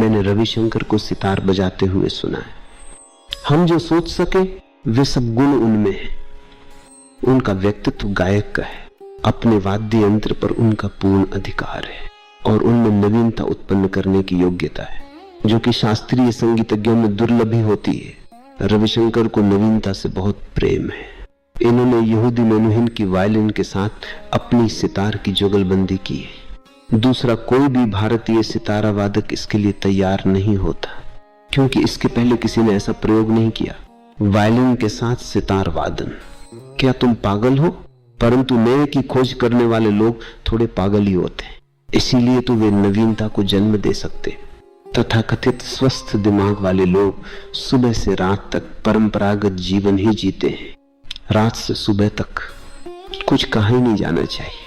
मैंने रविशंकर को सितार बजाते हुए सुना है। हम जो सोच सके वे सब गुण उनमें है। उनका व्यक्तित्व गायक का है, अपने वाद्य यंत्र पर उनका पूर्ण अधिकार है और उनमें नवीनता उत्पन्न करने की योग्यता है, जो कि शास्त्रीय संगीतज्ञों में दुर्लभ ही होती है। रविशंकर को नवीनता से बहुत प्रेम है। इन्होंने यहूदी मेनुहिन की वायलिन के साथ अपनी सितार की जुगलबंदी की है। दूसरा कोई भी भारतीय सितारा वादक इसके लिए तैयार नहीं होता, क्योंकि इसके पहले किसी ने ऐसा प्रयोग नहीं किया। वायलिन के साथ सितार वादन, क्या तुम पागल हो? परंतु नए की खोज करने वाले लोग थोड़े पागल ही होते हैं, इसीलिए तो वे नवीनता को जन्म दे सकते। तथाकथित स्वस्थ दिमाग वाले लोग सुबह से रात तक परंपरागत जीवन ही जीते हैं। रात से सुबह तक कुछ कहा ही नहीं जाना चाहिए।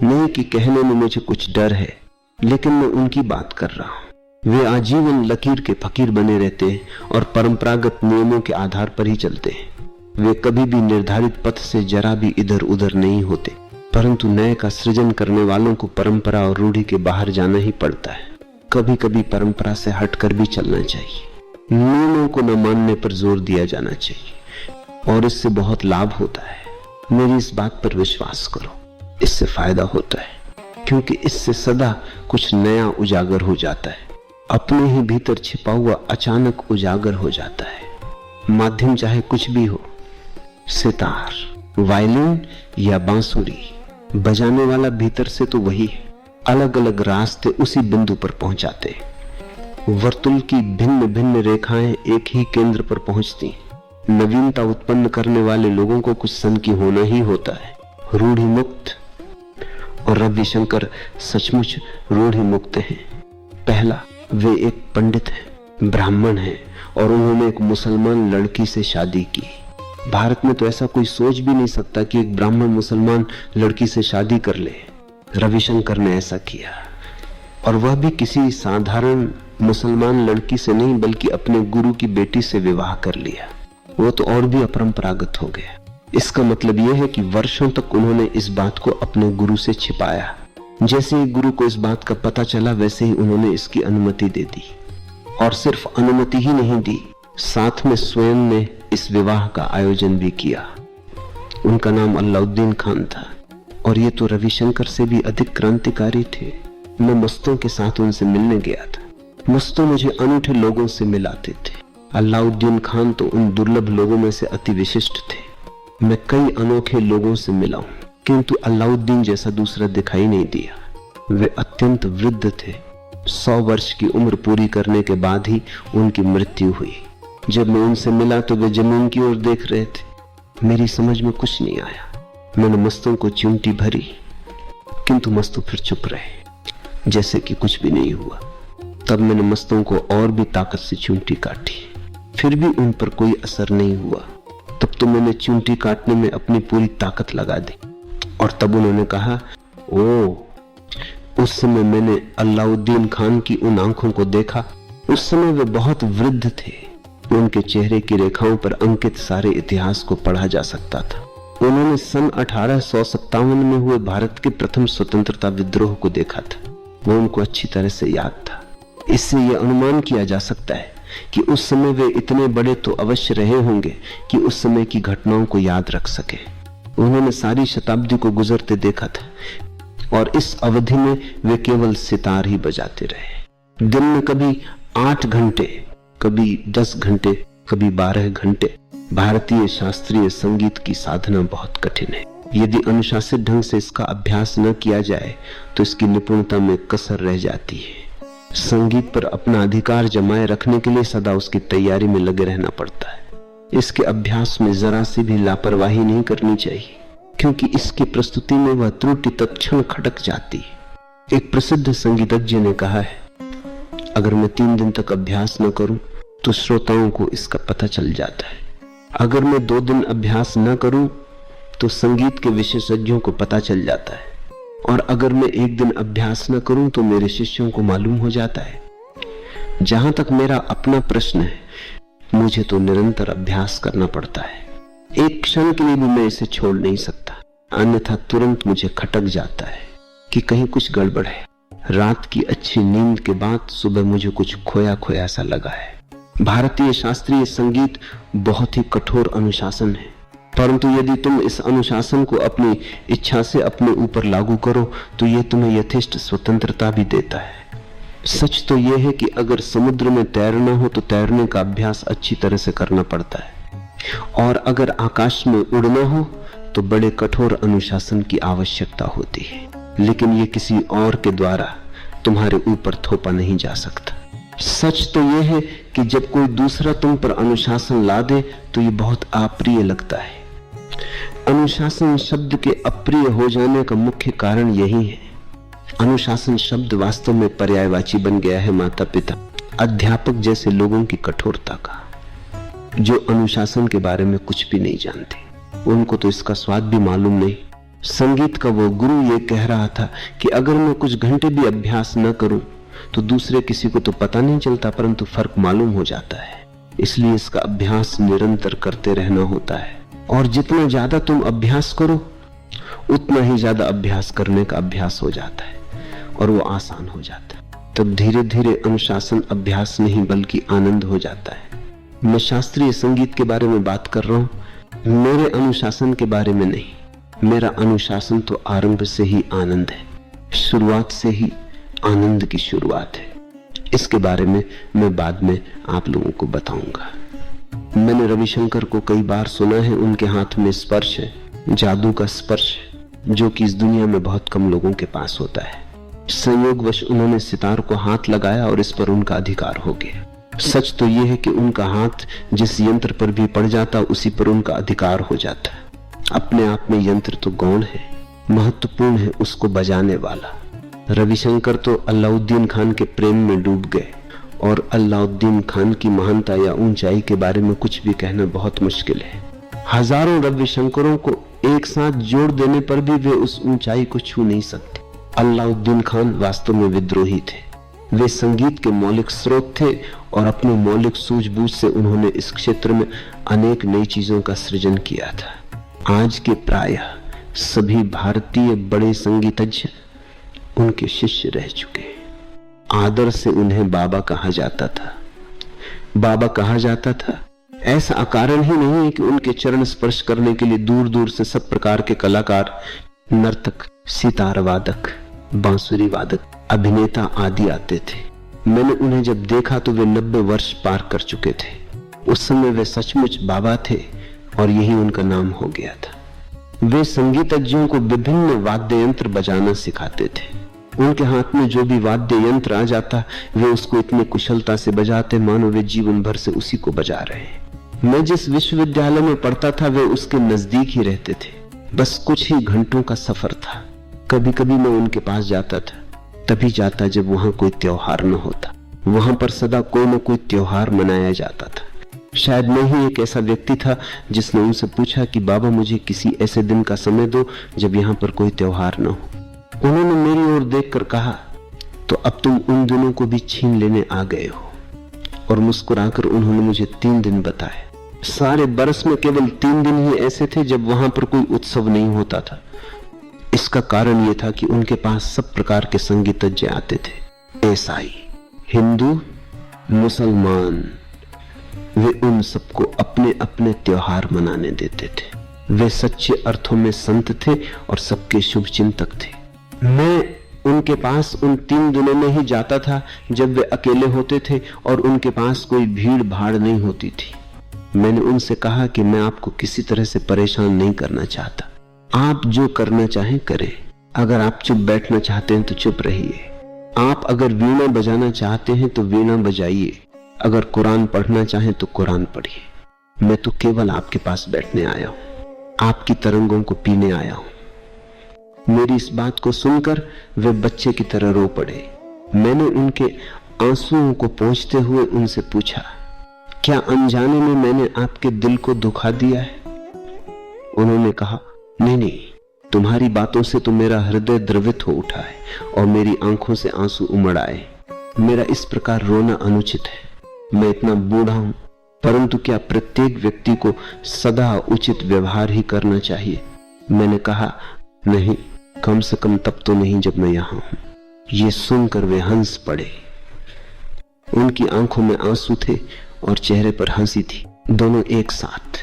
नए की कहने में मुझे कुछ डर है, लेकिन मैं उनकी बात कर रहा हूं। वे आजीवन लकीर के फकीर बने रहते हैं और परंपरागत नियमों के आधार पर ही चलते हैं। वे कभी भी निर्धारित पथ से जरा भी इधर उधर नहीं होते। परंतु नए का सृजन करने वालों को परंपरा और रूढ़ी के बाहर जाना ही पड़ता है। कभी कभी परंपरा से हटकर भी चलना चाहिए। नियमों को न मानने पर जोर दिया जाना चाहिए और इससे बहुत लाभ होता है। मेरी इस बात पर विश्वास करो, इससे फायदा होता है, क्योंकि इससे सदा कुछ नया उजागर हो जाता है। अपने ही भीतर छिपा हुआ अचानक उजागर हो जाता है। माध्यम चाहे कुछ भी हो, सितार, वायलिन या बांसुरी, बजाने वाला भीतर से तो वही है। अलग अलग रास्ते उसी बिंदु पर पहुंचाते। वर्तुल की भिन्न भिन्न रेखाएं एक ही केंद्र पर पहुंचती। नवीनता उत्पन्न करने वाले लोगों को कुछ सन की होना ही होता है, रूढ़ि मुक्त। और रविशंकर सचमुच रूढ़ि मुक्त हैं। पहला, वे एक पंडित हैं, ब्राह्मण हैं और उन्होंने एक मुसलमान लड़की से शादी की। भारत में तो ऐसा कोई सोच भी नहीं सकता कि एक ब्राह्मण मुसलमान लड़की से शादी कर ले। रविशंकर ने ऐसा किया, और वह भी किसी साधारण मुसलमान लड़की से नहीं, बल्कि अपने गुरु की बेटी से विवाह कर लिया। वो तो और भी अपरंपरागत हो गया। इसका मतलब यह है कि वर्षों तक उन्होंने इस बात को अपने गुरु से छिपाया। जैसे ही गुरु को इस बात का पता चला, वैसे ही उन्होंने इसकी अनुमति दे दी। और सिर्फ अनुमति ही नहीं दी, साथ में स्वयं ने इस विवाह का आयोजन भी किया। उनका नाम अलाउद्दीन खान था और ये तो रविशंकर से भी अधिक क्रांतिकारी थे। मैं मस्तों के साथ उनसे मिलने गया था। मस्तों मुझे अनूठे लोगों से मिलाते थे। अलाउद्दीन खान तो उन दुर्लभ लोगों में से अति विशिष्ट थे। मैं कई अनोखे लोगों से मिला हूं, किंतु अलाउद्दीन जैसा दूसरा दिखाई नहीं दिया। वे अत्यंत वृद्ध थे। 100 वर्ष की उम्र पूरी करने के बाद ही उनकी मृत्यु हुई। जब मैं उनसे मिला तो वे जमीन की ओर देख रहे थे। मेरी समझ में कुछ नहीं आया। मैंने मस्तों को चिमटी भरी, किंतु मस्तों फिर चुप रहे, जैसे कि कुछ भी नहीं हुआ। तब मैंने मस्तों को और भी ताकत से चिमटी काटी, फिर भी उन पर कोई असर नहीं हुआ। तब तो मैंने चिमटी काटने में अपनी पूरी ताकत लगा दी और तब उन्होंने कहा, ओ। उस समय मैंने अलाउद्दीन खान की उन आंखों को देखा। उस समय वे बहुत वृद्ध थे। उनके चेहरे की रेखाओं पर अंकित सारे इतिहास को पढ़ा जा सकता था। उन्होंने सन 1857 में हुए भारत के प्रथम स्वतंत्रता विद्रोह को देखा था। वो उनको अच्छी तरह से याद था। इससे यह अनुमान किया जा सकता है कि उस समय वे इतने बड़े तो अवश्य रहे होंगे कि उस समय की घटनाओं को याद रख सके। उन्होंने सारी शताब्दी को गुजरते देखा था और इस अवधि में वे केवल सितार ही बजाते रहे। दिन में कभी 8 घंटे, कभी 10 घंटे, कभी 12 घंटे। भारतीय शास्त्रीय संगीत की साधना बहुत कठिन है। यदि अनुशासित ढंग से इसका अभ्यास न किया जाए तो इसकी निपुणता में कसर रह जाती है। संगीत पर अपना अधिकार जमाए रखने के लिए सदा उसकी तैयारी में लगे रहना पड़ता है। इसके अभ्यास में जरा सी भी लापरवाही नहीं करनी चाहिए, क्योंकि इसकी प्रस्तुति में वह त्रुटि तत्क्षण खटक जाती है। एक प्रसिद्ध संगीतज्ञ ने कहा है, अगर मैं 3 दिन तक अभ्यास न करूं तो श्रोताओं को इसका पता चल जाता है। अगर मैं 2 दिन अभ्यास न करूं तो संगीत के विशेषज्ञों को पता चल जाता है, और अगर मैं 1 दिन अभ्यास न करूं तो मेरे शिष्यों को मालूम हो जाता है। जहां तक मेरा अपना प्रश्न है, मुझे तो निरंतर अभ्यास करना पड़ता है। एक क्षण के लिए भी मैं इसे छोड़ नहीं सकता, अन्यथा तुरंत मुझे खटक जाता है कि कहीं कुछ गड़बड़ है। रात की अच्छी नींद के बाद सुबह मुझे कुछ खोया खोया सा लगा है। भारतीय शास्त्रीय संगीत बहुत ही कठोर अनुशासन है, परंतु यदि तुम इस अनुशासन को अपनी इच्छा से अपने ऊपर लागू करो तो यह तुम्हें यथेष्ट स्वतंत्रता भी देता है। सच तो यह है कि अगर समुद्र में तैरना हो तो तैरने का अभ्यास अच्छी तरह से करना पड़ता है, और अगर आकाश में उड़ना हो तो बड़े कठोर अनुशासन की आवश्यकता होती है, लेकिन ये किसी और के द्वारा तुम्हारे ऊपर थोपा नहीं जा सकता। सच तो यह है कि जब कोई दूसरा तुम पर अनुशासन ला दे तो ये बहुत अप्रिय लगता है। अनुशासन शब्द के अप्रिय हो जाने का मुख्य कारण यही है। अनुशासन शब्द वास्तव में पर्यायवाची बन गया है माता पिता, अध्यापक जैसे लोगों की कठोरता का, जो अनुशासन के बारे में कुछ भी नहीं जानते। उनको तो इसका स्वाद भी मालूम नहीं। संगीत का वो गुरु ये कह रहा था कि अगर मैं कुछ घंटे भी अभ्यास न करूं तो दूसरे किसी को तो पता नहीं चलता, परंतु फर्क मालूम हो जाता है। इसलिए इसका अभ्यास निरंतर करते रहना होता है, और जितना ज्यादा तुम अभ्यास करो उतना ही ज्यादा अभ्यास करने का अभ्यास हो जाता है और वो आसान हो जाता है। तब धीरे धीरे अनुशासन अभ्यास नहीं बल्कि आनंद हो जाता है। मैं शास्त्रीय संगीत के बारे में बात कर रहा हूं, मेरे अनुशासन के बारे में नहीं। मेरा अनुशासन तो आरंभ से ही आनंद है, शुरुआत से ही आनंद की शुरुआत है। इसके बारे में मैं बाद में आप लोगों को बताऊंगा। मैंने रविशंकर को कई बार सुना है, उनके हाथ में स्पर्श है, जादू का स्पर्श, जो कि इस दुनिया में बहुत कम लोगों के पास होता है। संयोगवश उन्होंने सितार को हाथ लगाया और इस पर उनका अधिकार हो गया। सच तो यह है कि उनका हाथ जिस यंत्र पर भी पड़ जाता उसी पर उनका अधिकार हो जाता। अपने आप में यंत्र तो गौण है, महत्वपूर्ण है उसको बजाने वाला। रविशंकर तो अलाउद्दीन खान के प्रेम में डूब गए, और अलाउद्दीन खान की महानता या ऊंचाई के बारे में कुछ भी कहना बहुत मुश्किल है। हजारों रविशंकरों को एक साथ जोड़ देने पर भी वे उस ऊंचाई को छू नहीं सकते। अलाउद्दीन खान वास्तव में विद्रोही थे। वे संगीत के मौलिक स्रोत थे और अपने मौलिक सूझबूझ से उन्होंने इस क्षेत्र में अनेक नई चीजों का सृजन किया था। आज के प्रायः सभी भारतीय बड़े संगीतज्ञ उनके शिष्य रह चुके। आदर से उन्हें बाबा कहा जाता था। बाबा कहा जाता था ऐसा अकारण ही नहीं है कि उनके चरण स्पर्श करने के लिए दूर दूर से सब प्रकार के कलाकार, नर्तक, सितार वादक, बांसुरी वादक, अभिनेता आदि आते थे। मैंने उन्हें जब देखा तो वे 90 वर्ष पार कर चुके थे। उस समय वे सचमुच बाबा थे और यही उनका नाम हो गया था। वे संगीतज्ञों को विभिन्न वाद्य यंत्र बजाना सिखाते थे। उनके हाथ में जो भी वाद्य यंत्र आ जाता वे उसको इतनी कुशलता से बजाते मानो वे जीवन भर से उसी को बजा रहे हैं। मैं जिस विश्वविद्यालय में पढ़ता था वे उसके नजदीक ही रहते थे, बस कुछ ही घंटों का सफर था। कभी कभी मैं उनके पास जाता था, तभी जाता जब वहां कोई त्योहार न होता। वहां पर सदा कोई न कोई त्योहार मनाया जाता था। शायद मैं ही एक ऐसा व्यक्ति था जिसने उनसे पूछा कि बाबा मुझे किसी ऐसे दिन का समय दो जब यहाँ पर कोई त्योहार न हो। उन्होंने मेरी ओर देखकर कहा, तो अब तुम उन दिनों को भी छीन लेने आ गए हो। और मुस्कुराकर उन्होंने मुझे 3 दिन बताए। सारे बरस में केवल 3 दिन ही ऐसे थे जब वहां पर कोई उत्सव नहीं होता था। इसका कारण यह था कि उनके पास सब प्रकार के संगीतज्ञ आते थे, ईसाई, हिंदू, मुसलमान। वे उन सबको अपने अपने त्योहार मनाने देते थे। वे सच्चे अर्थों में संत थे और सबके शुभ चिंतक थे। मैं उनके पास उन 3 दिनों में ही जाता था जब वे अकेले होते थे और उनके पास कोई भीड़ भाड़ नहीं होती थी। मैंने उनसे कहा कि मैं आपको किसी तरह से परेशान नहीं करना चाहता। आप जो करना चाहें करें। अगर आप चुप बैठना चाहते हैं तो चुप रहिए। आप अगर वीणा बजाना चाहते हैं तो वीणा बजाइए। अगर कुरान पढ़ना चाहें तो कुरान पढ़िए। मैं तो केवल आपके पास बैठने आया हूं, आपकी तरंगों को पीने आया हूं। मेरी इस बात को सुनकर वे बच्चे की तरह रो पड़े। मैंने उनके आंसुओं को पोंछते हुए उनसे पूछा, क्या अनजाने में मैंने आपके दिल को दुखा दिया है? उन्होंने कहा, नहीं, तुम्हारी बातों से तो मेरा हृदय द्रवित हो उठा है और मेरी आंखों से आंसू उमड़ आए। मेरा इस प्रकार रोना अनुचित है। मैं इतना बूढ़ा हूं, परंतु क्या प्रत्येक व्यक्ति को सदा उचित व्यवहार ही करना चाहिए? मैंने कहा, नहीं, कम से कम तब तो नहीं जब मैं यहां हूं। ये सुनकर वे हंस पड़े। उनकी आंखों में आंसू थे और चेहरे पर हंसी थी, दोनों एक साथ।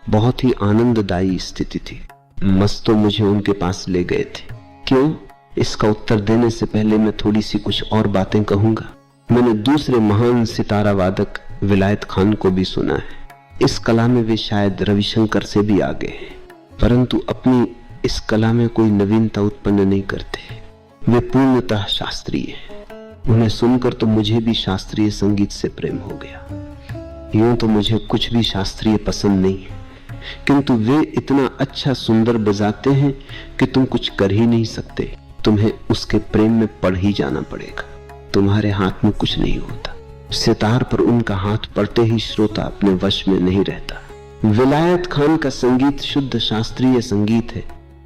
बहुत ही आनंददायी स्थिति थी। मस्तो मुझे उनके पास ले गए थे। क्यों? इसका उत्तर देने से पहले मैं थोड़ी सी कुछ और बातें कहूंगा। मैंने दूसरे महान सितारा वादक विलायत खान को भी सुना है। इस कला में वे शायद रविशंकर से भी आगे हैं, परंतु अपनी इस कला में कोई नवीनता उत्पन्न नहीं करते। वे पूर्णतः शास्त्रीय हैं। उन्हें सुनकर तो मुझे भी शास्त्रीय संगीत से प्रेम हो गया। यूं तो मुझे कुछ भी शास्त्रीय पसंद नहीं है, किंतु वे इतना अच्छा सुंदर बजाते हैं कि तुम कुछ कर ही नहीं सकते। तुम्हें उसके प्रेम में पड़ ही जाना पड़ेगा। तुम्हारे हाथ में कुछ नहीं होता। सितार पर उनका हाथ पड़ते ही श्रोता अपने वश में नहीं रहता। विलायत खान का संगीत शुद्ध शास्त्रीय संगीत है।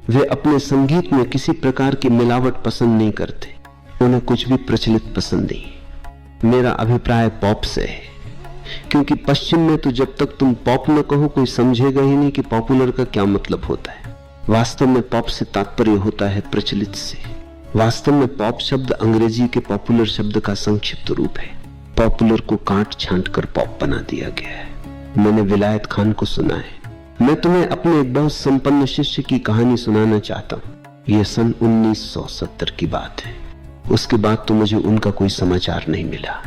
वे अपने संगीत में किसी प्रकार की मिलावट पसंद नहीं करते। उन्हें कुछ भी प्रचलित पसंद नहीं। मेरा अभिप्राय पॉप से है, क्योंकि पश्चिम में तो जब तक तुम पॉप न कहो कोई समझेगा ही नहीं कि पॉपुलर का क्या मतलब होता है। वास्तव में पॉप से तात्पर्य होता है प्रचलित से। वास्तव में पॉप शब्द अंग्रेजी के पॉपुलर शब्द का संक्षिप्त रूप है। पॉपुलर को काट छांट कर पॉप बना दिया गया है। मैंने विलायत खान को सुना है। मैं तुम्हें अपने एक बहुत संपन्न शिष्य की कहानी सुनाना चाहता हूँ। यह सन 1970 की बात है। उसके बाद तो मुझे उनका कोई समाचार नहीं मिला।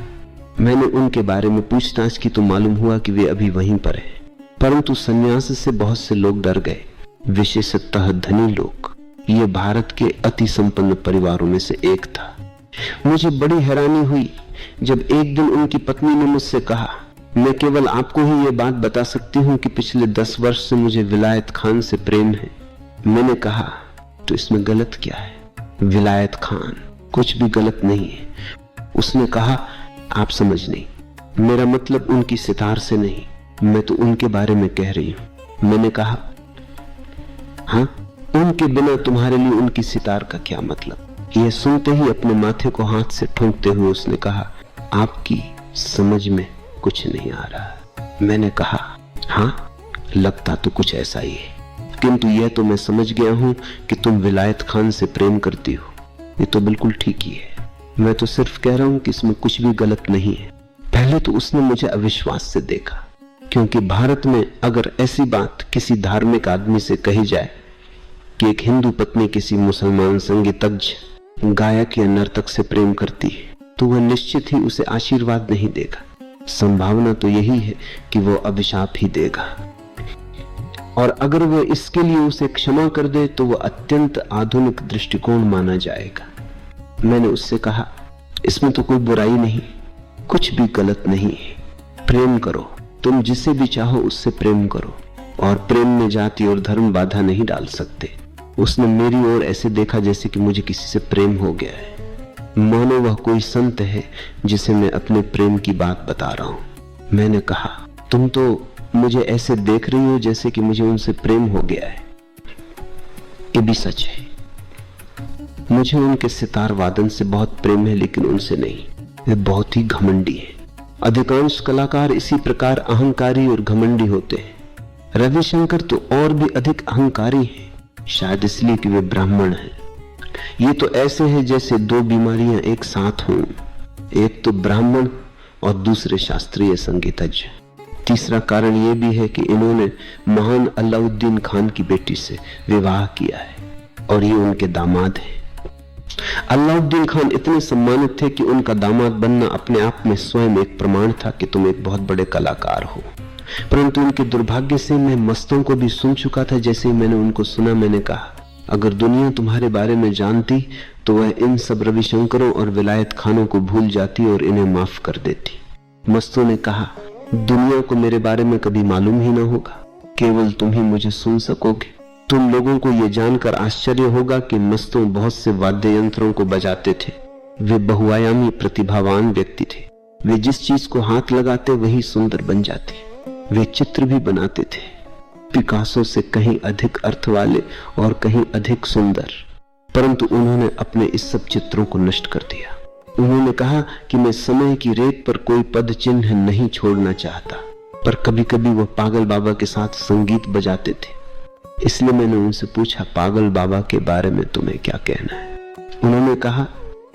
मैंने उनके बारे में पूछताछ की तो मालूम हुआ कि वे अभी वहीं पर हैं, परंतु सन्यास से बहुत से लोग डर गए, विशेषतः धनी लोग। ये भारत के अति संपन्न परिवारों में से एक था। मुझे बड़ी हैरानी हुई जब एक दिन उनकी पत्नी ने मुझसे कहा, मैं केवल आपको ही ये बात बता सकती हूँ कि पिछले 10 वर्ष से मुझे विलायत खान से प्रेम है। मैंने कहा, तो इसमें गलत क्या है? विलायत खान, कुछ भी गलत नहीं है। उसने कहा, आप समझ नहीं, मेरा मतलब उनकी सितार से नहीं, मैं तो उनके बारे में कह रही हूं। मैंने कहा, हाँ, उनके बिना तुम्हारे लिए उनकी सितार का क्या मतलब? यह सुनते ही अपने माथे को हाथ से ठूंकते हुए उसने कहा, आपकी समझ में कुछ नहीं आ रहा। मैंने कहा, हाँ, लगता तो कुछ ऐसा ही है, किंतु यह तो मैं समझ गया हूं कि तुम विलायत खान से प्रेम करती हो। ये तो बिल्कुल ठीक ही है। मैं तो सिर्फ कह रहा हूं कि इसमें कुछ भी गलत नहीं है। पहले तो उसने मुझे अविश्वास से देखा, क्योंकि भारत में अगर ऐसी बात किसी धार्मिक आदमी से कही जाए कि एक हिंदू पत्नी किसी मुसलमान संगीतज्ञ, गायक या नर्तक से प्रेम करती है, तो वह निश्चित ही उसे आशीर्वाद नहीं देगा। संभावना तो यही है कि वो अभिशाप ही देगा, और अगर वह इसके लिए उसे क्षमा कर दे तो वह अत्यंत आधुनिक दृष्टिकोण माना जाएगा। मैंने उससे कहा, इसमें तो कोई बुराई नहीं, कुछ भी गलत नहीं है। प्रेम करो, तुम जिसे भी चाहो उससे प्रेम करो, और प्रेम में जाति और धर्म बाधा नहीं डाल सकते। उसने मेरी ओर ऐसे देखा जैसे कि मुझे किसी से प्रेम हो गया है, मानो वह कोई संत है जिसे मैं अपने प्रेम की बात बता रहा हूं। मैंने कहा, तुम तो मुझे ऐसे देख रही हो जैसे कि मुझे उनसे प्रेम हो गया है। ये भी सच है, मुझे उनके सितार वादन से बहुत प्रेम है, लेकिन उनसे नहीं। वे बहुत ही घमंडी हैं। अधिकांश कलाकार इसी प्रकार अहंकारी और घमंडी होते हैं। रविशंकर तो और भी अधिक अहंकारी हैं, शायद इसलिए कि वे ब्राह्मण हैं। ये तो ऐसे है जैसे दो बीमारियां एक साथ हों, एक तो ब्राह्मण और दूसरे शास्त्रीय संगीतज्ञ। तीसरा कारण यह भी है कि इन्होंने महान अलाउद्दीन खान की बेटी से विवाह किया है और ये उनके दामाद हैं। अलाउद्दीन खान इतने सम्मानित थे कि उनका दामाद बनना अपने आप में स्वयं एक प्रमाण था कि तुम एक बहुत बड़े कलाकार हो। परंतु उनके दुर्भाग्य से मैं मस्तों को भी सुन चुका था। जैसे ही मैंने उनको सुना, मैंने कहा, अगर दुनिया तुम्हारे बारे में जानती तो वह इन सब रविशंकरों और विलायत खानों को भूल जाती और इन्हें माफ कर देती। मस्तों ने कहा, दुनिया को मेरे बारे में कभी मालूम ही ना होगा, केवल तुम ही मुझे सुन सकोगे। तुम लोगों को यह जानकर आश्चर्य होगा कि मस्तों बहुत से वाद्य यंत्रों को बजाते थे। वे बहुआयामी प्रतिभावान व्यक्ति थे। वे जिस चीज को हाथ लगाते वही सुंदर बन जाती। वे चित्र भी बनाते थे, पिकासो से कहीं अधिक अर्थ वाले और कहीं अधिक सुंदर। परंतु उन्होंने अपने इस सब चित्रों को नष्ट कर दिया। उन्होंने कहा कि मैं समय की रेत पर कोई पद चिन्ह नहीं छोड़ना चाहता, पर कभी कभी वह पागल बाबा के साथ संगीत बजाते थे। इसलिए मैंने उनसे पूछा, पागल बाबा के बारे में तुम्हें क्या कहना है? उन्होंने कहा,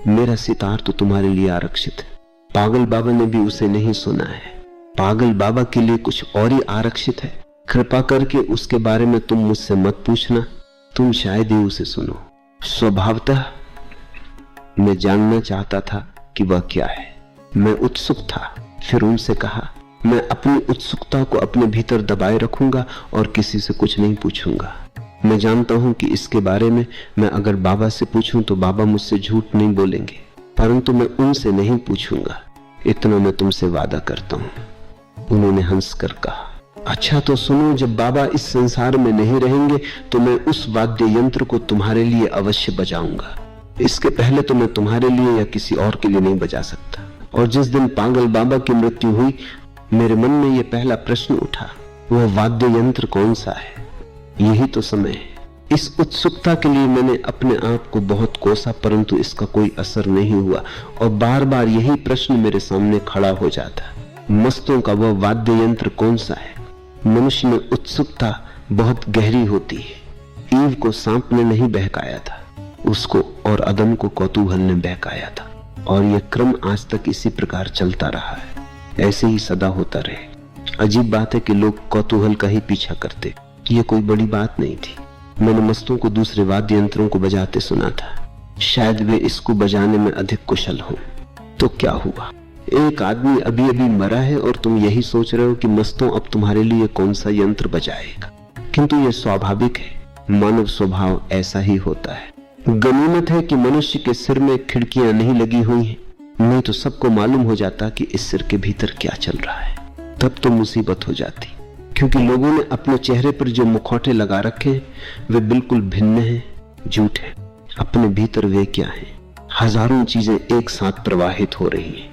मेरा सितार तो तुम्हारे लिए आरक्षित है। पागल बाबा ने भी उसे नहीं सुना है। पागल बाबा के लिए कुछ और ही आरक्षित है। कृपा करके उसके बारे में तुम मुझसे मत पूछना, तुम शायद ही उसे सुनो। स्वभावतः मैं जानना चाहता था कि वह क्या है। मैं उत्सुक था। फिर उनसे कहा, मैं अपनी उत्सुकता को अपने भीतर दबाए रखूंगा और किसी से कुछ नहीं पूछूंगा। मैं जानता हूं कि इसके बारे में मैं अगर बाबा से पूछूं तो बाबा मुझसे झूठ नहीं बोलेंगे, परंतु मैं उनसे नहीं पूछूंगा, इतना मैं तुमसे वादा करता हूं। उन्होंने हंसकर कहा, अच्छा तो सुनो, जब बाबा इस संसार में नहीं रहेंगे तो मैं उस वाद्य यंत्र को तुम्हारे लिए अवश्य बजाऊंगा। इसके पहले तो मैं तुम्हारे लिए या किसी और के लिए नहीं बजा सकता। और जिस दिन पागल बाबा की मृत्यु हुई, मेरे मन में यह पहला प्रश्न उठा, वह वाद्य यंत्र कौन सा है? यही तो समय है। इस उत्सुकता के लिए मैंने अपने आप को बहुत कोसा, परंतु इसका कोई असर नहीं हुआ और बार बार यही प्रश्न मेरे सामने खड़ा हो जाता, मस्तों का वह वाद्य यंत्र कौन सा है? मनुष्य में उत्सुकता बहुत गहरी होती है। ईव को सांप ने नहीं बहकाया था, उसको और अदम को कौतूहल ने बहकाया था, और यह क्रम आज तक इसी प्रकार चलता रहा है। ऐसे ही सदा होता रहे। अजीब बात है कि लोग कौतूहल का ही पीछा करते। यह कोई बड़ी बात नहीं थी। मैंने मस्तों को दूसरे वाद्य यंत्रों को बजाते सुना था। शायद वे इसको बजाने में अधिक कुशल हों। तो क्या हुआ? एक आदमी अभी अभी मरा है और तुम यही सोच रहे हो कि मस्तों अब तुम्हारे लिए कौन सा यंत्र बजाएगा। किंतु यह स्वाभाविक है। मानव स्वभाव ऐसा ही होता है। गनीमत है कि मनुष्य के सिर में खिड़कियां नहीं लगी हुई हैं, नहीं तो सबको मालूम हो जाता कि इस सिर के भीतर क्या चल रहा है। तब तो मुसीबत हो जाती, क्योंकि लोगों ने अपने चेहरे पर जो मुखौटे लगा रखे हैं वे बिल्कुल भिन्न हैं, झूठ है। अपने भीतर वे क्या हैं? हजारों चीजें एक साथ प्रवाहित हो रही हैं।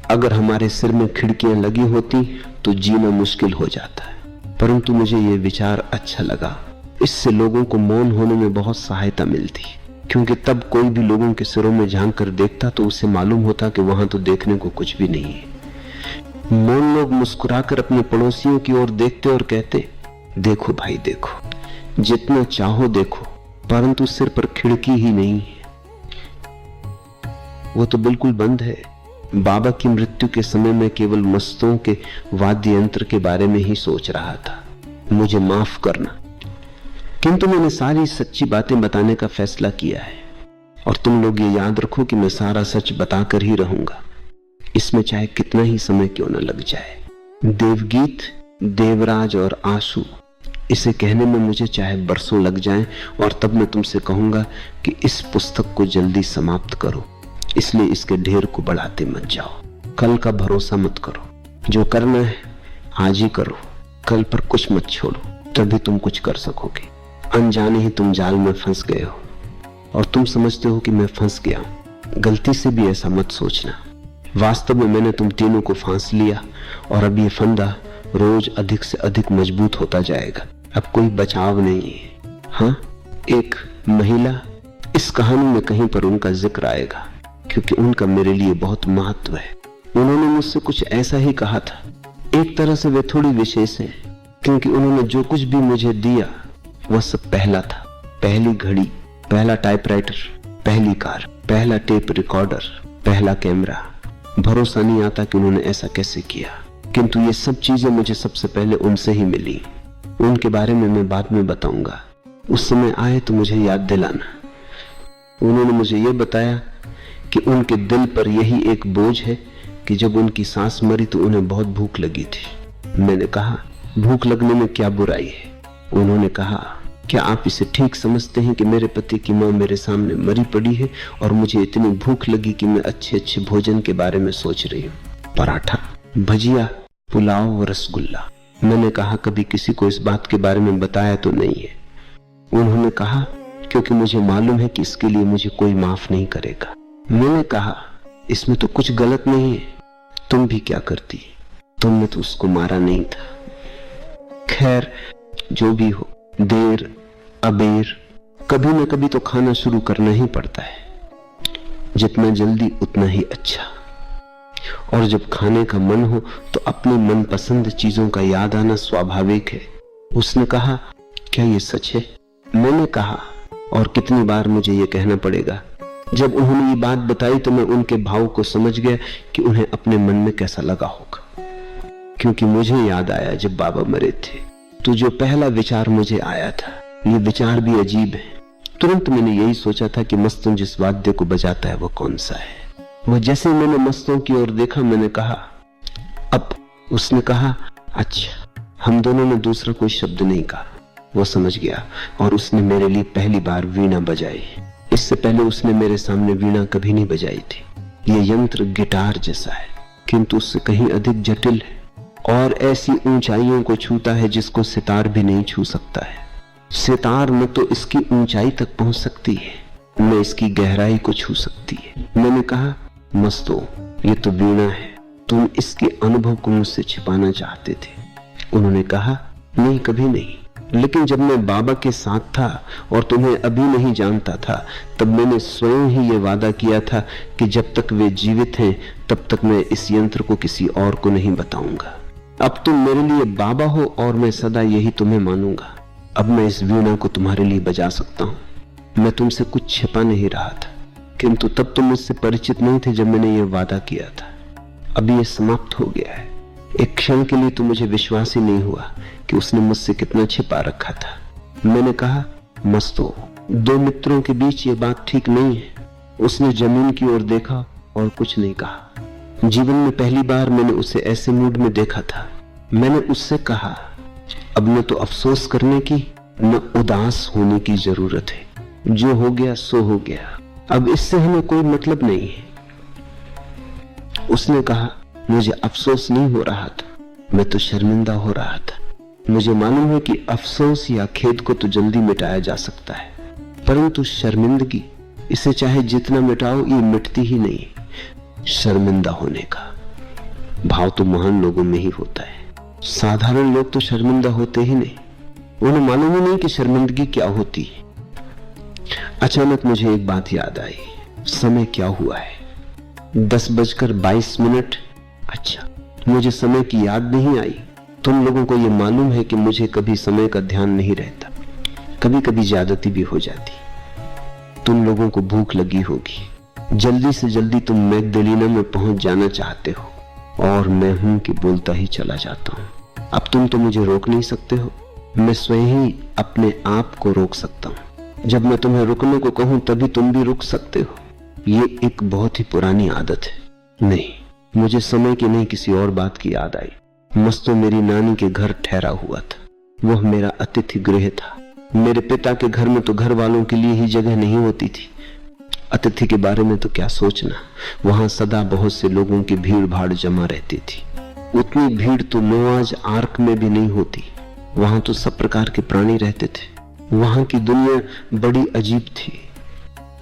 अगर हमारे सिर में खिड़कियां लगी होती तो जीना मुश्किल हो जाता है। परंतु मुझे यह विचार अच्छा लगा। इससे लोगों को मौन होने में बहुत सहायता मिलती, क्योंकि तब कोई भी लोगों के सिरों में झांक कर देखता तो उसे मालूम होता कि वहां तो देखने को कुछ भी नहीं है। मौन लोग मुस्कुराकर अपने पड़ोसियों की ओर देखते और कहते, देखो भाई देखो, जितना चाहो देखो, परंतु सिर पर खिड़की ही नहीं है, वो तो बिल्कुल बंद है। बाबा की मृत्यु के समय में केवल मस्तों के वाद्य यंत्र के बारे में ही सोच रहा था। मुझे माफ करना, किंतु मैंने सारी सच्ची बातें बताने का फैसला किया है। और तुम लोग ये याद रखो कि मैं सारा सच बताकर ही रहूंगा, इसमें चाहे कितना ही समय क्यों न लग जाए। देवगीत, देवराज और आंसू, इसे कहने में मुझे चाहे बरसों लग जाएं, और तब मैं तुमसे कहूंगा कि इस पुस्तक को जल्दी समाप्त करो। इसलिए इसके ढेर को बढ़ाते मत जाओ। कल का भरोसा मत करो। जो करना है आज ही करो, कल पर कुछ मत छोड़ो, तभी तुम कुछ कर सकोगे। अनजाने ही तुम जाल में फंस गए हो और तुम समझते हो कि मैं फंस गया हूं। गलती से भी ऐसा मत सोचना। वास्तव में मैंने तुम तीनों को फांस लिया और अब ये फंदा रोज अधिक से अधिक मजबूत होता जाएगा। अब कोई बचाव नहीं है। हाँ, एक महिला, इस कहानी में कहीं पर उनका जिक्र आएगा, क्योंकि उनका मेरे लिए बहुत महत्व है। उन्होंने मुझसे कुछ ऐसा ही कहा था। एक तरह से वे थोड़ी विशेष हैं, क्योंकि उन्होंने जो कुछ भी मुझे दिया वह सब पहला था। पहली घड़ी, पहला टाइपराइटर, पहली कार, पहला टेप रिकॉर्डर, पहला कैमरा। भरोसा नहीं आता कि उन्होंने ऐसा कैसे किया, किंतु ये सब चीजें मुझे सबसे पहले उनसे ही मिली। उनके बारे में मैं बाद में बताऊंगा। उस समय आए तो मुझे याद दिलाना। उन्होंने मुझे यह बताया कि उनके दिल पर यही एक बोझ है कि जब उनकी सास मरी तो उन्हें बहुत भूख लगी थी। मैंने कहा, भूख लगने में क्या बुराई है? उन्होंने कहा, क्या आप इसे ठीक समझते हैं कि मेरे पति की मां मेरे सामने मरी पड़ी है और मुझे इतनी भूख लगी कि मैं अच्छे अच्छे भोजन के बारे में सोच रही हूँ? पराठा, भजिया, पुलाव और रसगुल्ला। मैंने कहा, कभी किसी को इस बात के बारे में बताया तो नहीं है। उन्होंने कहा, क्योंकि मुझे मालूम है कि इसके लिए मुझे कोई माफ नहीं करेगा। मैंने कहा, इसमें तो कुछ गलत नहीं है। तुम भी क्या करती? तुमने तो उसको मारा नहीं था। खैर, जो भी हो, देर अबेर कभी न कभी तो खाना शुरू करना ही पड़ता है। जितना जल्दी उतना ही अच्छा। और जब खाने का मन हो तो अपने मनपसंद चीजों का याद आना स्वाभाविक है। उसने कहा, क्या ये सच है? मैंने कहा, और कितनी बार मुझे ये कहना पड़ेगा, जब उन्होंने ये बात बताई तो मैं उनके भाव को समझ गया कि उन्हें अपने मन में कैसा लगा होगा, क्योंकि मुझे याद आया जब बाबा मरे थे तो जो पहला विचार मुझे आया था, ये विचार भी अजीब है। तुरंत मैंने यही सोचा था कि मस्तों जिस वाद्य को बजाता है वो कौन सा है। वो जैसे मैंने मस्तों की ओर देखा, मैंने कहा अब। उसने कहा अच्छा। हम दोनों ने दूसरा कोई शब्द नहीं कहा। वो समझ गया और उसने मेरे लिए पहली बार वीणा बजाई। इससे पहले उसने मेरे सामने वीणा कभी नहीं बजाई थी। ये यंत्र गिटार जैसा है, किंतु उससे कहीं अधिक जटिल है और ऐसी ऊंचाइयों को छूता है जिसको सितार भी नहीं छू सकता है। सितार न तो इसकी ऊंचाई तक पहुंच सकती है, न इसकी गहराई को छू सकती है। मैंने कहा मस्तो, ये तो वीणा है, तुम इसके अनुभव को मुझसे छिपाना चाहते थे। उन्होंने कहा नहीं, कभी नहीं, लेकिन जब मैं बाबा के साथ था और तुम्हें अभी नहीं जानता था, तब मैंने स्वयं ही ये वादा किया था कि जब तक वे जीवित हैं तब तक मैं इस यंत्र को किसी और को नहीं बताऊंगा। अब तुम मेरे लिए बाबा हो और मैं सदा यही तुम्हें मानूंगा। अब मैं इस वीणा को तुम्हारे लिए बजा सकता हूं। मैं तुमसे कुछ छिपा नहीं रहा था, किंतु तब तुम मुझसे परिचित नहीं थे जब मैंने ये वादा किया था। अब ये समाप्त हो गया है। एक क्षण के लिए तो मुझे विश्वास ही नहीं हुआ कि उसने मुझसे कितना छिपा रखा था। मैंने कहा मस्तो, दो मित्रों के बीच ये बात ठीक नहीं है। उसने जमीन की ओर देखा और कुछ नहीं कहा। जीवन में पहली बार मैंने उसे ऐसे मूड में देखा था। मैंने उससे कहा अब न तो अफसोस करने की न उदास होने की जरूरत है। जो हो गया सो हो गया, अब इससे हमें कोई मतलब नहीं है। उसने कहा मुझे अफसोस नहीं हो रहा था, मैं तो शर्मिंदा हो रहा था। मुझे मालूम है कि अफसोस या खेद को तो जल्दी मिटाया जा सकता है, परंतु शर्मिंदगी, इसे चाहे जितना मिटाओ ये मिटती ही नहीं। शर्मिंदा होने का भाव तो महान लोगों में ही होता है। साधारण लोग तो शर्मिंदा होते ही नहीं। उन्हें मालूम ही नहीं कि शर्मिंदगी क्या होती है। अचानक मुझे एक बात याद आई। समय क्या हुआ है? 10:22। अच्छा, मुझे समय की याद नहीं आई। तुम लोगों को यह मालूम है कि मुझे कभी समय का ध्यान नहीं रहता, कभी कभी ज्यादती भी हो जाती। तुम लोगों को भूख लगी होगी, जल्दी से जल्दी तुम मैगदलीना में पहुंच जाना चाहते हो और मैं हूं कि बोलता ही चला जाता हूं। अब तुम तो मुझे रोक नहीं सकते हो, मैं स्वयं ही अपने आप को रोक सकता हूं। जब मैं तुम्हें रुकने को कहूं तभी तुम भी रुक सकते हो। ये एक बहुत ही पुरानी आदत है। नहीं, मुझे समय की नहीं किसी और बात की याद आई। मस्तो मेरी नानी के घर ठहरा हुआ था। वह मेरा अतिथि गृह था। मेरे पिता के घर में तो घर वालों के लिए ही जगह नहीं होती थी। अतिथि के बारे में तो क्या सोचना, वहां सदा बहुत से लोगों की भीड़ भाड़ जमा रहती थी। उतनी भीड़ तो नोआज आर्क में भी नहीं होती। वहां तो सब प्रकार के प्राणी रहते थे। वहां की दुनिया बड़ी अजीब थी,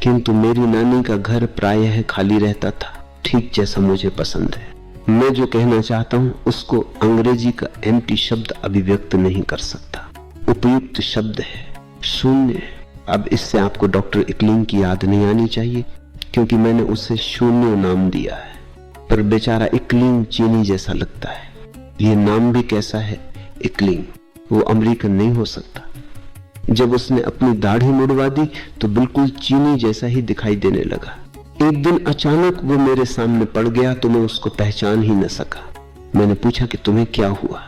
किंतु मेरी नानी का घर प्रायः खाली रहता था, ठीक जैसा मुझे पसंद है। मैं जो कहना चाहता हूं उसको अंग्रेजी का एम्प्टी शब्द अभिव्यक्त नहीं कर सकता। उपयुक्त शब्द है शून्य। अब इससे आपको डॉक्टर इकलिंग की याद नहीं आनी चाहिए, क्योंकि मैंने उसे शून्य नाम दिया है। पर बेचारा इकलिंग चीनी जैसा लगता है। ये नाम भी कैसा है, इकलिंग। वो अमेरिकन नहीं हो सकता। जब उसने अपनी दाढ़ी मुड़वा दी तो बिल्कुल चीनी जैसा ही दिखाई देने लगा। एक दिन अचानक वो मेरे सामने पड़ गया तो मैं उसको पहचान ही न सका। मैंने पूछा कि तुम्हें क्या हुआ?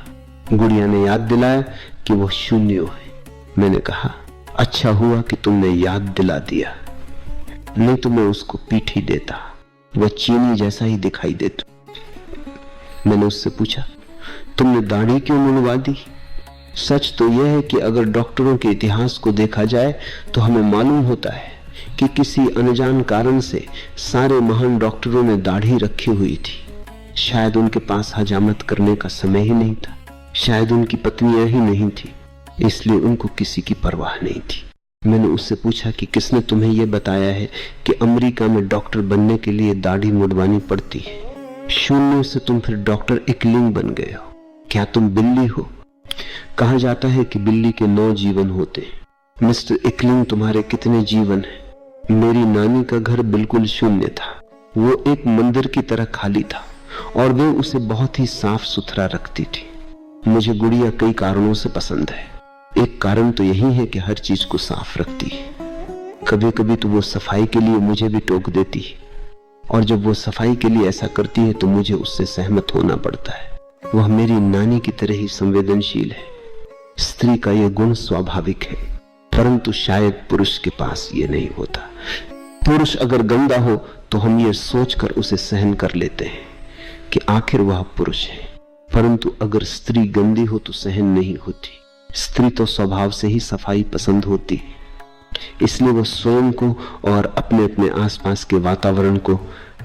गुड़िया ने याद दिलाया कि वो शून्य है। मैंने कहा अच्छा हुआ कि तुमने याद दिला दिया, नहीं तो मैं उसको पीठ ही देता। वह चीनी जैसा ही दिखाई देता। मैंने उससे पूछा तुमने दाढ़ी क्यों मुड़वा दी? सच तो यह है कि अगर डॉक्टरों के इतिहास को देखा जाए तो हमें मालूम होता है कि किसी अनजान कारण से सारे महान डॉक्टरों ने दाढ़ी रखी हुई थी। शायद उनके पास हजामत करने का समय ही नहीं था, शायद उनकी पत्नियां ही नहीं थी, इसलिए उनको किसी की परवाह नहीं थी। मैंने उससे पूछा कि किसने तुम्हें यह बताया है कि अमेरिका में डॉक्टर बनने के लिए दाढ़ी मुड़वानी पड़ती है? शून्य से तुम फिर डॉक्टर इकलिंग बन गए हो। क्या तुम बिल्ली हो? कहा जाता है कि बिल्ली के 9 जीवन होते हैं। मिस्टर इकलिंग, तुम्हारे कितने जीवन हैं? मेरी नानी का घर बिल्कुल शून्य था। वो एक मंदिर की तरह खाली था और वे उसे बहुत ही साफ सुथरा रखती थी। मुझे गुड़िया कई कारणों से पसंद है। एक कारण तो यही है कि हर चीज को साफ रखती है। कभी कभी तो वो सफाई के लिए मुझे भी टोक देती है, और जब वो सफाई के लिए ऐसा करती है तो मुझे उससे सहमत होना पड़ता है। वह मेरी नानी की तरह ही संवेदनशील है। स्त्री का यह गुण स्वाभाविक है, परंतु शायद पुरुष के पास ये नहीं होता। पुरुष अगर गंदा हो तो हम ये सोचकर उसे सहन कर लेते हैं कि आखिर वह पुरुष है, परंतु अगर स्त्री गंदी हो तो सहन नहीं होती। स्त्री तो स्वभाव से ही सफाई पसंद होती है, इसलिए वह स्वयं को और अपने अपने आसपास के वातावरण को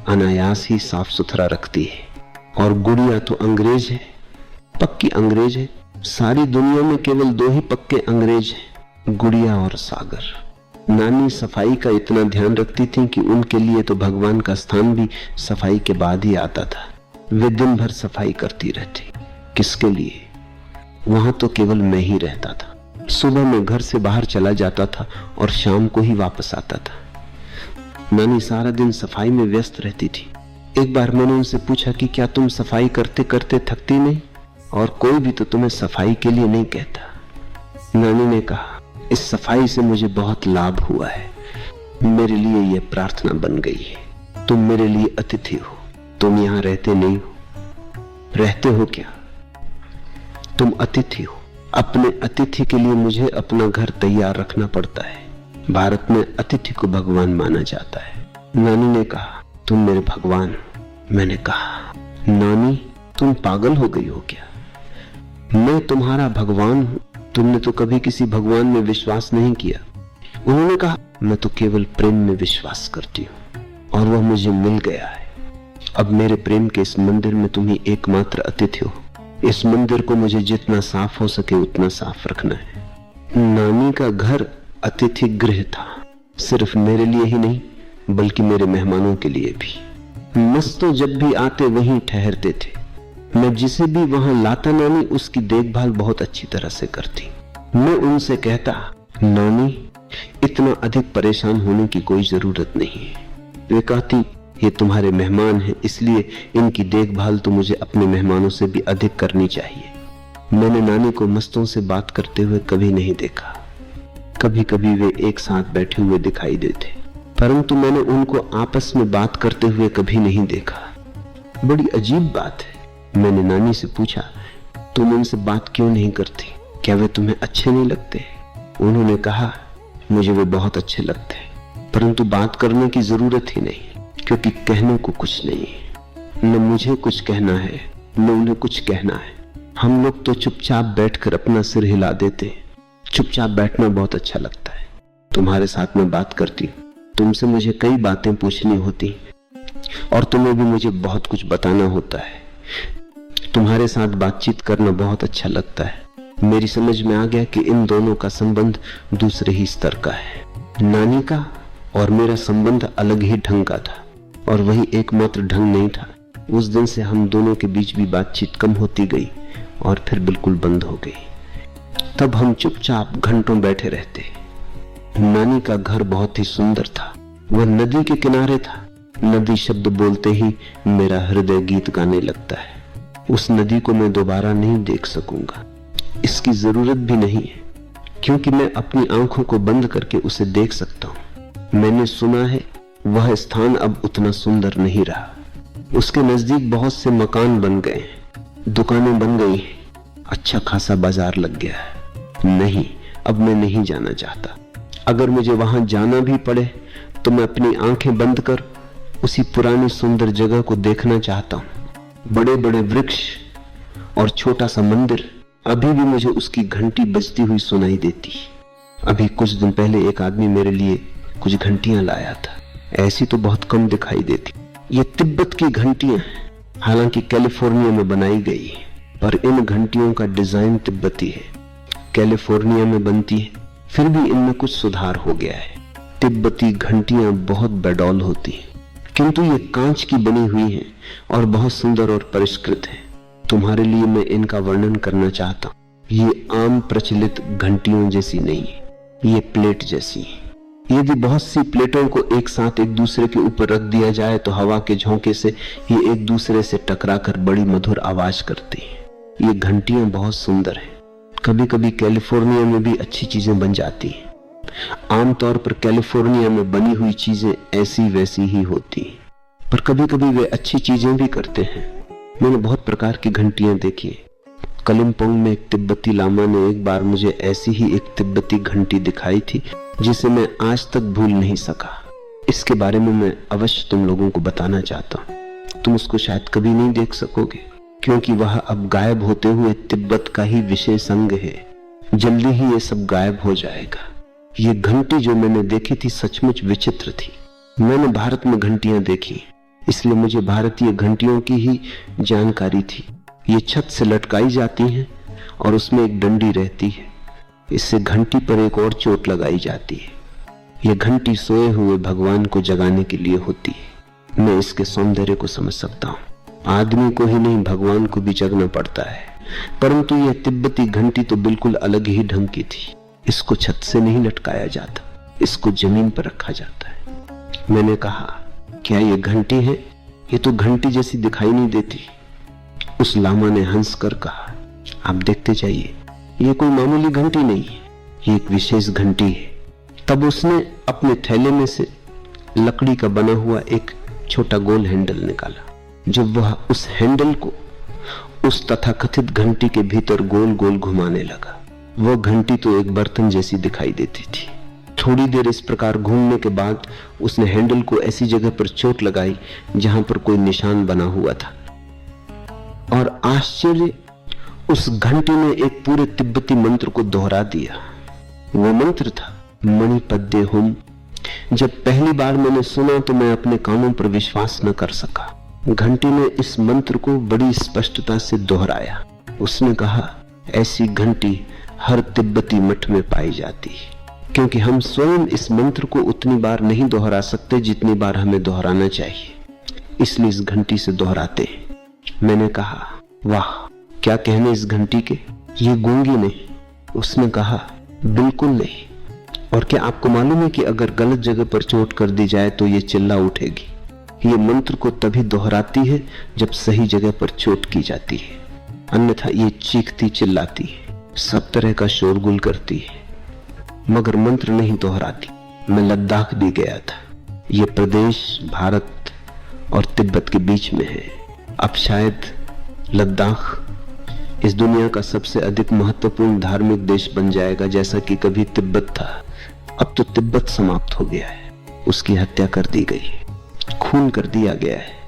अनायास ही साफ सुथरा रखती है। और गुड़िया तो अंग्रेज है, पक्की अंग्रेज है। सारी दुनिया में केवल 2 ही पक्के अंग्रेज हैं, गुड़िया और सागर। नानी सफाई का इतना ध्यान रखती थी कि उनके लिए तो भगवान का स्थान भी सफाई के बाद ही आता था। वे दिन भर सफाई करती रहती। किसके लिए? वहां तो केवल मैं ही रहता था। सुबह मैं घर से बाहर चला जाता था और शाम को ही वापस आता था। नानी सारा दिन सफाई में व्यस्त रहती थी। एक बार मैंने उनसे पूछा कि क्या तुम सफाई करते करते थकती नहीं? और कोई भी तो तुम्हें सफाई के लिए नहीं कहता। नानी ने कहा, इस सफाई से मुझे बहुत लाभ हुआ है। मेरे लिए यह प्रार्थना बन गई है। तुम मेरे लिए अतिथि हो, तुम यहां रहते नहीं हो। रहते हो क्या? तुम अतिथि हो। अपने अतिथि के लिए मुझे अपना घर तैयार रखना पड़ता है। भारत में अतिथि को भगवान माना जाता है। नानी ने कहा, तुम मेरे भगवान हो। मैंने कहा, नानी तुम पागल हो गई हो क्या? मैं तुम्हारा भगवान हूं। तुमने तो कभी किसी भगवान में विश्वास नहीं किया। उन्होंने कहा, मैं तो केवल प्रेम में विश्वास करती हूँ और वह मुझे मिल गया है। अब मेरे प्रेम के इस मंदिर में तुम ही एकमात्र अतिथि हो। इस मंदिर को मुझे जितना साफ हो सके उतना साफ रखना है। नानी का घर अतिथि गृह था, सिर्फ मेरे लिए ही नहीं बल्कि मेरे मेहमानों के लिए भी। मस्तों जब भी आते वहीं ठहरते थे। मैं जिसे भी वहां लाता नानी उसकी देखभाल बहुत अच्छी तरह से करती। मैं उनसे कहता, नानी इतना अधिक परेशान होने की कोई जरूरत नहीं है। वे कहती, ये तुम्हारे मेहमान हैं, इसलिए इनकी देखभाल तो मुझे अपने मेहमानों से भी अधिक करनी चाहिए। मैंने नानी को मस्तों से बात करते हुए कभी नहीं देखा। कभी कभी वे एक साथ बैठे हुए दिखाई देते, परंतु मैंने उनको आपस में बात करते हुए कभी नहीं देखा। बड़ी अजीब बात है। मैंने नानी से पूछा, तुम उनसे बात क्यों नहीं करती? क्या वे तुम्हें अच्छे नहीं लगते? उन्होंने कहा, मुझे वे बहुत अच्छे लगते हैं, परंतु बात करने की जरूरत ही नहीं, क्योंकि कहने को कुछ नहीं है। न मुझे कुछ कहना है न उन्हें कुछ कहना है। हम लोग तो चुपचाप बैठकर अपना सिर हिला देते। चुपचाप बैठना बहुत अच्छा लगता है। तुम्हारे साथ में बात करती, तुमसे मुझे कई बातें पूछनी होती और तुम्हें भी मुझे बहुत कुछ बताना होता है। तुम्हारे साथ बातचीत करना बहुत अच्छा लगता है। मेरी समझ में आ गया कि इन दोनों का संबंध दूसरे ही स्तर का है। नानी का और मेरा संबंध अलग ही ढंग का था, और वही एकमात्र ढंग नहीं था। उस दिन से हम दोनों के बीच भी बातचीत कम होती गई और फिर बिल्कुल बंद हो गई। तब हम चुपचाप घंटों बैठे रहते। नानी का घर बहुत ही सुंदर था। वह नदी के किनारे था। नदी शब्द बोलते ही मेरा हृदय गीत गाने लगता है। उस नदी को मैं दोबारा नहीं देख सकूंगा। इसकी जरूरत भी नहीं है, क्योंकि मैं अपनी आंखों को बंद करके उसे देख सकता हूं। मैंने सुना है वह स्थान अब उतना सुंदर नहीं रहा। उसके नजदीक बहुत से मकान बन गए हैं, दुकानें बन गई हैं, अच्छा खासा बाजार लग गया है। नहीं, अब मैं नहीं जाना चाहता। अगर मुझे वहां जाना भी पड़े तो मैं अपनी आंखें बंद कर उसी पुरानी सुंदर जगह को देखना चाहता हूं। बड़े बड़े वृक्ष और छोटा सा मंदिर, अभी भी मुझे उसकी घंटी बजती हुई सुनाई देती। अभी कुछ दिन पहले एक आदमी मेरे लिए कुछ घंटियां लाया था। ऐसी तो बहुत कम दिखाई देती। ये तिब्बत की घंटियां हैं, हालांकि कैलिफोर्निया में बनाई गई है, पर इन घंटियों का डिजाइन तिब्बती है। कैलिफोर्निया में बनती है, फिर भी इनमें कुछ सुधार हो गया है। तिब्बती घंटियां बहुत बेडौल होती हैं, किंतु ये कांच की बनी हुई हैं और बहुत सुंदर और परिष्कृत है। तुम्हारे लिए मैं इनका वर्णन करना चाहता हूँ। ये आम प्रचलित घंटियों जैसी नहीं है, ये प्लेट जैसी है। यदि बहुत सी प्लेटों को एक साथ एक दूसरे के ऊपर रख दिया जाए तो हवा के झोंके से ये एक दूसरे से टकराकर बड़ी मधुर आवाज करती है। ये घंटियां बहुत सुंदर हैं। कभी कभी कैलिफोर्निया में भी अच्छी चीजें बन जाती हैं। आमतौर पर कैलिफोर्निया में बनी हुई चीजें ऐसी वैसी ही होती हैं, पर कभी कभी वे अच्छी चीजें भी करते हैं। मैंने बहुत प्रकार की घंटियां देखी। कलिम्पोंग में एक तिब्बती लामा ने एक बार मुझे ऐसी ही एक तिब्बती घंटी दिखाई थी जिसे मैं आज तक भूल नहीं सका। इसके बारे में मैं अवश्य तुम लोगों को बताना चाहता हूँ। तुम उसको शायद कभी नहीं देख सकोगे, क्योंकि वह अब गायब होते हुए तिब्बत का ही विशेष अंग है। जल्दी ही ये सब गायब हो जाएगा। ये घंटी जो मैंने देखी थी सचमुच विचित्र थी। मैंने भारत में घंटियां देखी, इसलिए मुझे भारतीय घंटियों की ही जानकारी थी। ये छत से लटकाई जाती हैं और उसमें एक डंडी रहती है। इससे घंटी पर एक और चोट लगाई जाती है। यह घंटी सोए हुए भगवान को जगाने के लिए होती है। मैं इसके सौंदर्य को समझ सकता हूँ। आदमी को ही नहीं, भगवान को भी जगना पड़ता है। परंतु यह तिब्बती घंटी तो बिल्कुल अलग ही ढंग की थी। इसको छत से नहीं लटकाया जाता, इसको जमीन पर रखा जाता है। मैंने कहा, क्या ये घंटी है? ये तो घंटी जैसी दिखाई नहीं देती। उस लामा ने हंसकर कहा, आप देखते जाइए, ये कोई मामूली घंटी नहीं है, ये एक विशेष घंटी है। तब उसने अपने थैले में से लकड़ी का बना हुआ एक छोटा गोल हैंडल निकाला। जब वह उस हैंडल को उस तथाकथित घंटी के भीतर गोल गोल घुमाने लगा, वह घंटी तो एक बर्तन जैसी दिखाई देती थी। थोड़ी देर इस प्रकार घूमने के बाद उसने हैंडल को ऐसी जगह पर चोट लगाई जहां पर कोई निशान बना हुआ था। और आश्चर्य, उस घंटी ने एक पूरे तिब्बती मंत्र को दोहरा दिया। वो मंत्र था मणिपद्य हुम। जब पहली बार मैंने सुना तो मैं अपने कानों पर विश्वास न कर सका। घंटी ने इस मंत्र को बड़ी स्पष्टता से दोहराया। उसने कहा, ऐसी घंटी हर तिब्बती मठ में पाई जाती है, क्योंकि हम स्वयं इस मंत्र को उतनी बार नहीं दोहरा सकते जितनी बार हमें दोहराना चाहिए, इसलिए इस घंटी से दोहराते हैं। मैंने कहा, वाह, क्या कहने इस घंटी के, ये गूंगी नहीं। उसने कहा, बिल्कुल नहीं। और क्या आपको मालूम है कि अगर गलत जगह पर चोट कर दी जाए तो ये चिल्ला उठेगी। ये मंत्र को तभी दोहराती है जब सही जगह पर चोट की जाती है, अन्यथा ये चीखती चिल्लाती है, सब तरह का शोरगुल करती है, मगर मंत्र नहीं दोहराती। मैं लद्दाख भी गया था। ये प्रदेश भारत और तिब्बत के बीच में है। अब शायद लद्दाख इस दुनिया का सबसे अधिक महत्वपूर्ण धार्मिक देश बन जाएगा, जैसा कि कभी तिब्बत था। अब तो तिब्बत समाप्त हो गया है, उसकी हत्या कर दी गई, खून कर दिया गया है।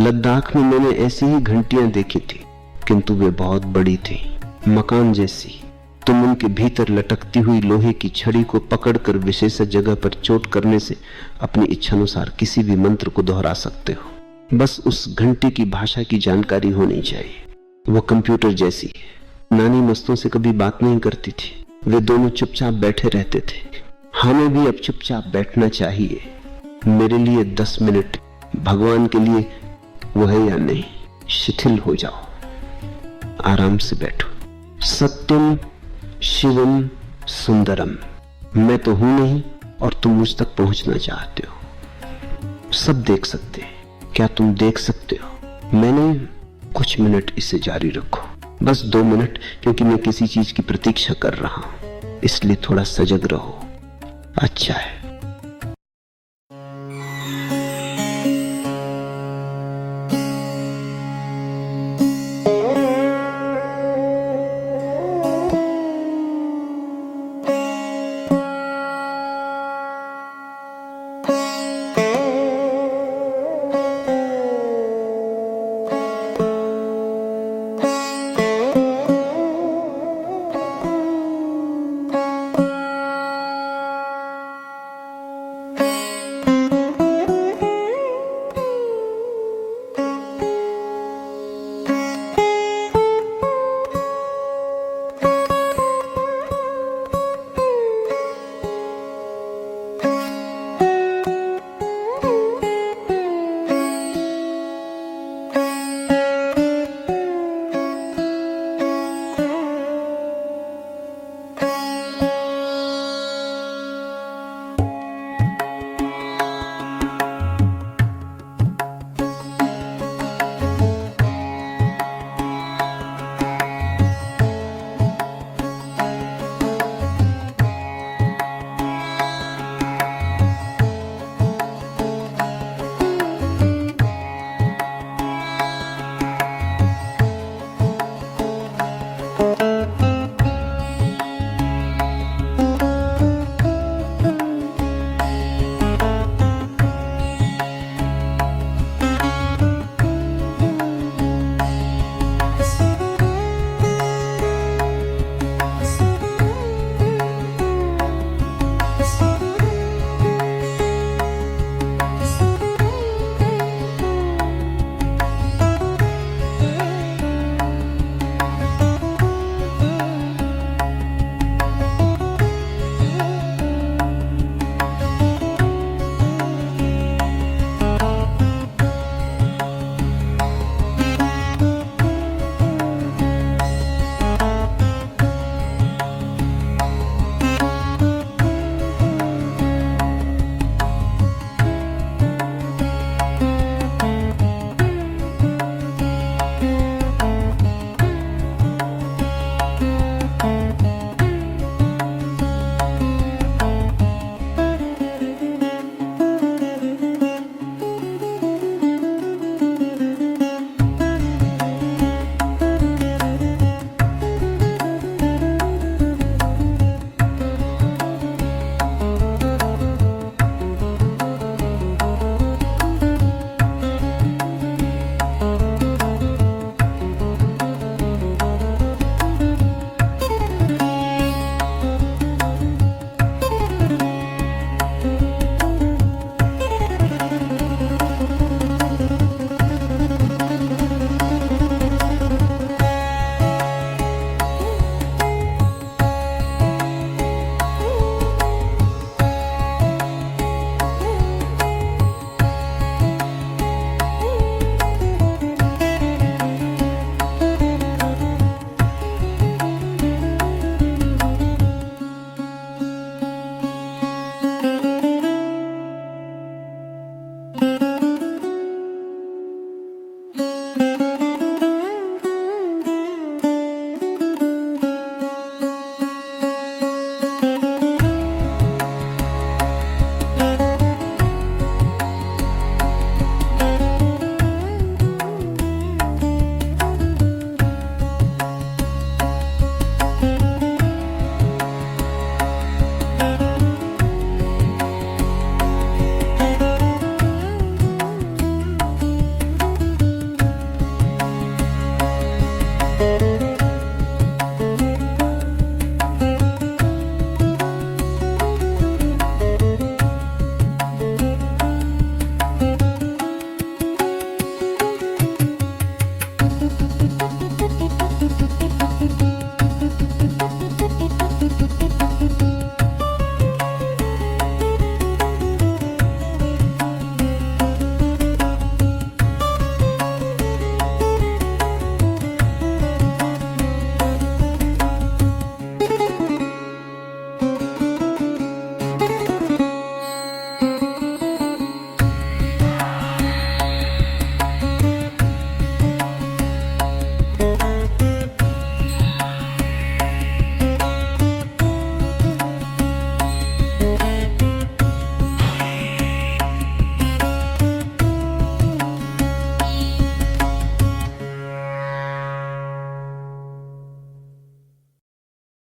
लद्दाख में मैंने ऐसी ही घंटियां देखी थी, किंतु वे बहुत बड़ी थी, मकान जैसी। तुम उनके भीतर लटकती हुई लोहे की छड़ी को पकड़कर विशेष जगह पर चोट करने से अपनी इच्छानुसार किसी भी मंत्र को दोहरा सकते हो। बस उस घंटी की भाषा की जानकारी होनी चाहिए। वो कंप्यूटर जैसी है। नानी मस्तों से कभी बात नहीं करती थी, वे दोनों चुपचाप बैठे रहते थे। हमें भी अब चुपचाप बैठना चाहिए। मेरे लिए 10 मिनट, भगवान के लिए वो है या नहीं, शिथिल हो जाओ, आराम से बैठो। सत्यम शिवम सुंदरम। मैं तो हूं नहीं और तुम मुझ तक पहुंचना चाहते हो। सब देख सकते हैं, क्या तुम देख सकते हो? मैंने कुछ मिनट इसे जारी रखो, बस 2 मिनट, क्योंकि मैं किसी चीज की प्रतीक्षा कर रहा हूं, इसलिए थोड़ा सजग रहो। अच्छा है। है।